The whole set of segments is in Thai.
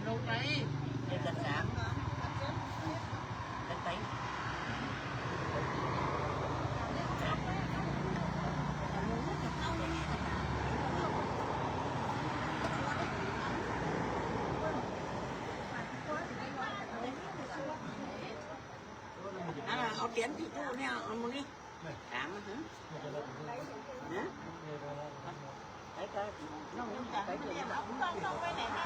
lục đấy giật sáng giật tayเอาเตียนที่ตู้เนี่ยเอามือนี่ถามมันถึงนะไปก็น้องไปถึงน้องไปไหนมา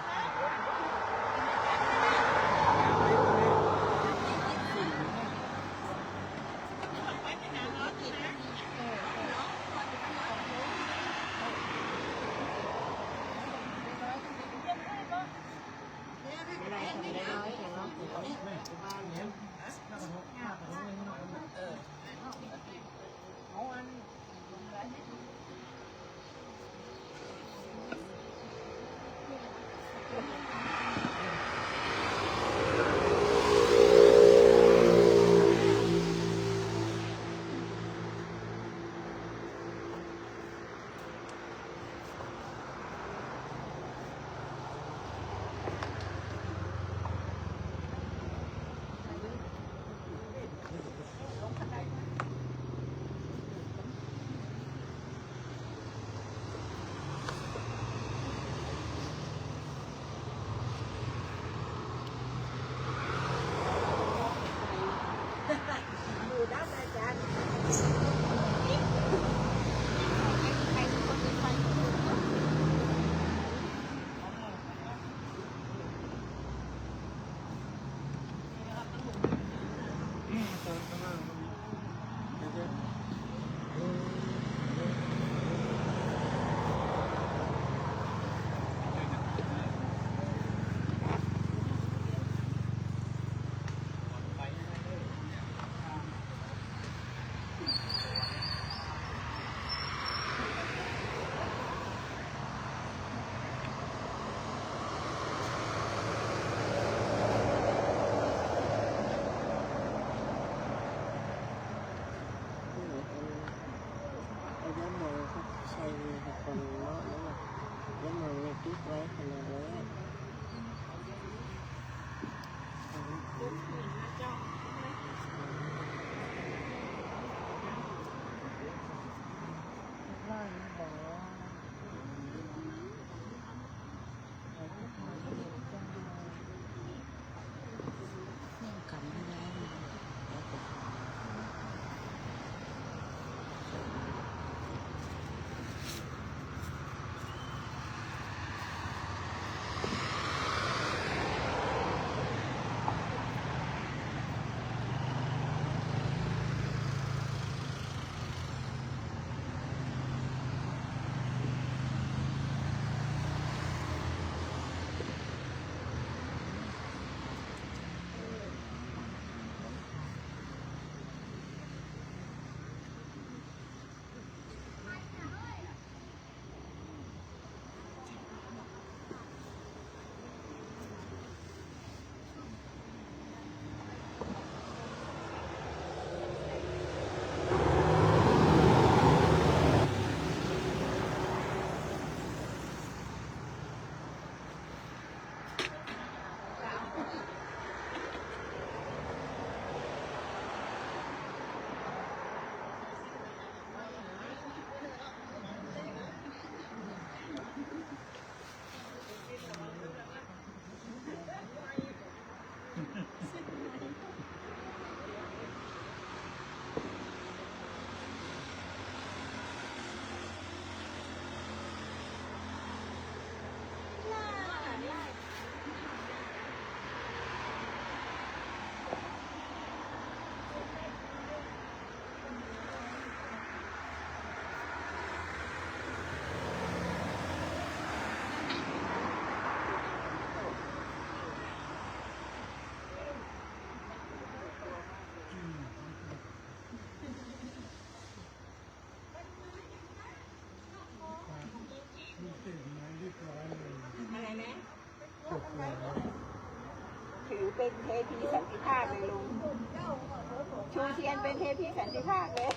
อะไรนะถือเป็นเทพีสันติภาพเลยลุงชูเทียนเป็นเทพีสันติภาพเลย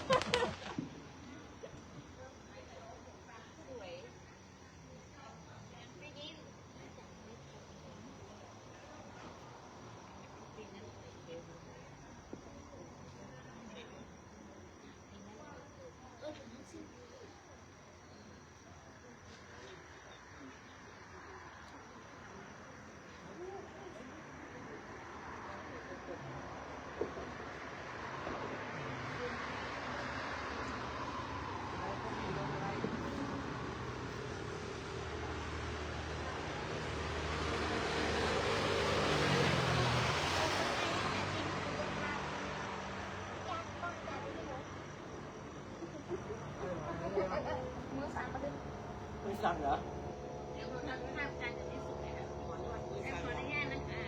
สั่งเหรอเดี๋ยวเราทำการจะที่สุดเลยครับขออนุญาตนะคะ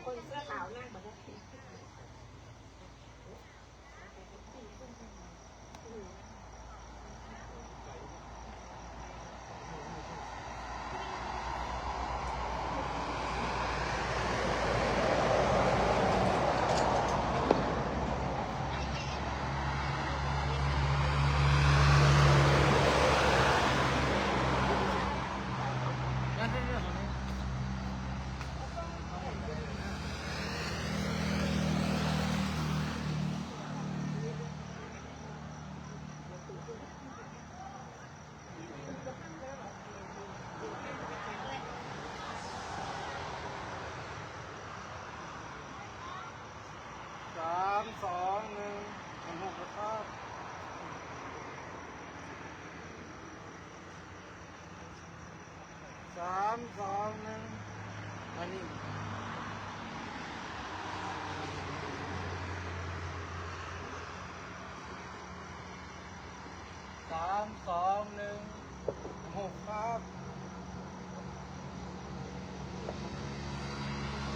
คนเสื้อขาวนั่งเหมือนกัน3-2-1 6นะครับ3-2-1อันนี้3-2-1 6ครับ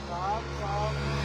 3-2-1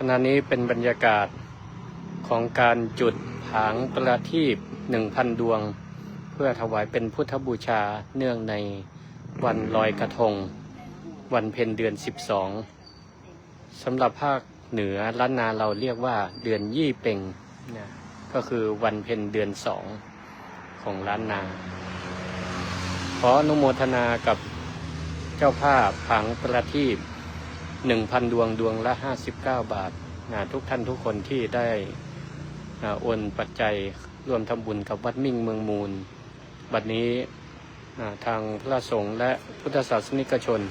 ขณะนี้เป็นบรรยากาศของการจุดผางประทีป 1,000 ดวง เพื่อถวายเป็นพุทธบูชาเนื่องในวันลอยกระทง วันเพ็ญเดือน 12 สำหรับภาคเหนือล้านนาเราเรียกว่าเดือนยี่เป่งนะก็คือวันเพ็ญเดือน 2 ของล้านนา ขออนุโมทนากับเจ้าภาพผางประทีป 1,000 ดวงดวงละ59 บาทนะทุกท่านทุกคนที่ได้โอนปัจจัยร่วมทำบุญกับวัดมิ่งเมืองมูลบัดนี้ทางพระสงฆ์และพุทธศาสนิกชน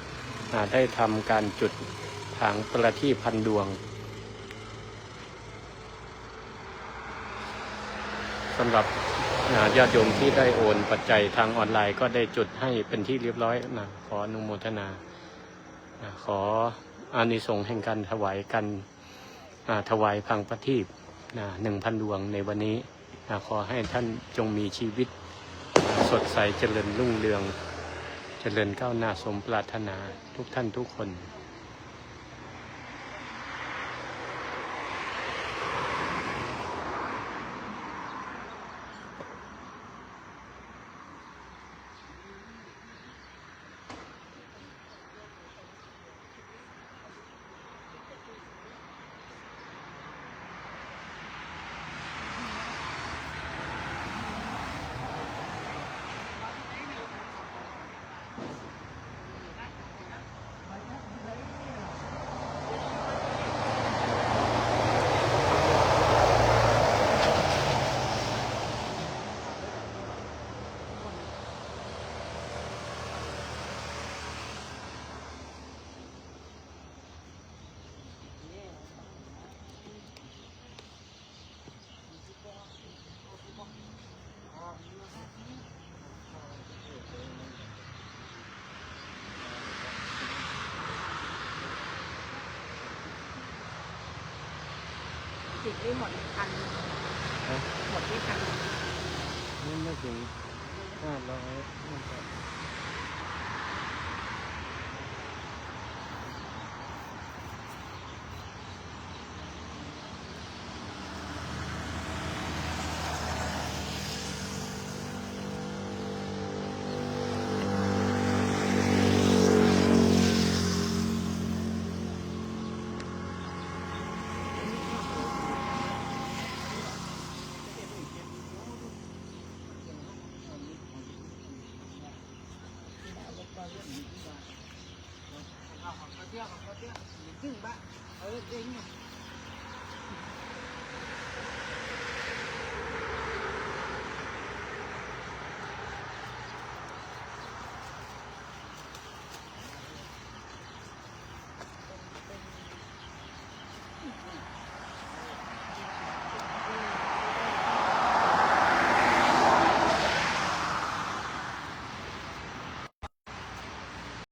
ได้ทำการจุดผางประทีป1,000 ดวงสำหรับญาติโยมที่ได้โอนปัจจัยทางออนไลน์ก็ได้จุดให้เป็นที่เรียบร้อยนะขออนุโมทนาขออานิสงส์แห่งการถวายกันถวายผางประทีป 1,000 ดวงในวันนี้ขอให้ท่านจงมีชีวิตสดใสเจริญรุ่งเรืองเจริญก้าวหน้าสมปรารถนาทุกท่านทุกคนติดได้หมดพันหมดที่พัน นี่ไม่ถึง500นะครับเอาของเขาเที่ยวของเขาเที่ยวดึงบ้าเออดึง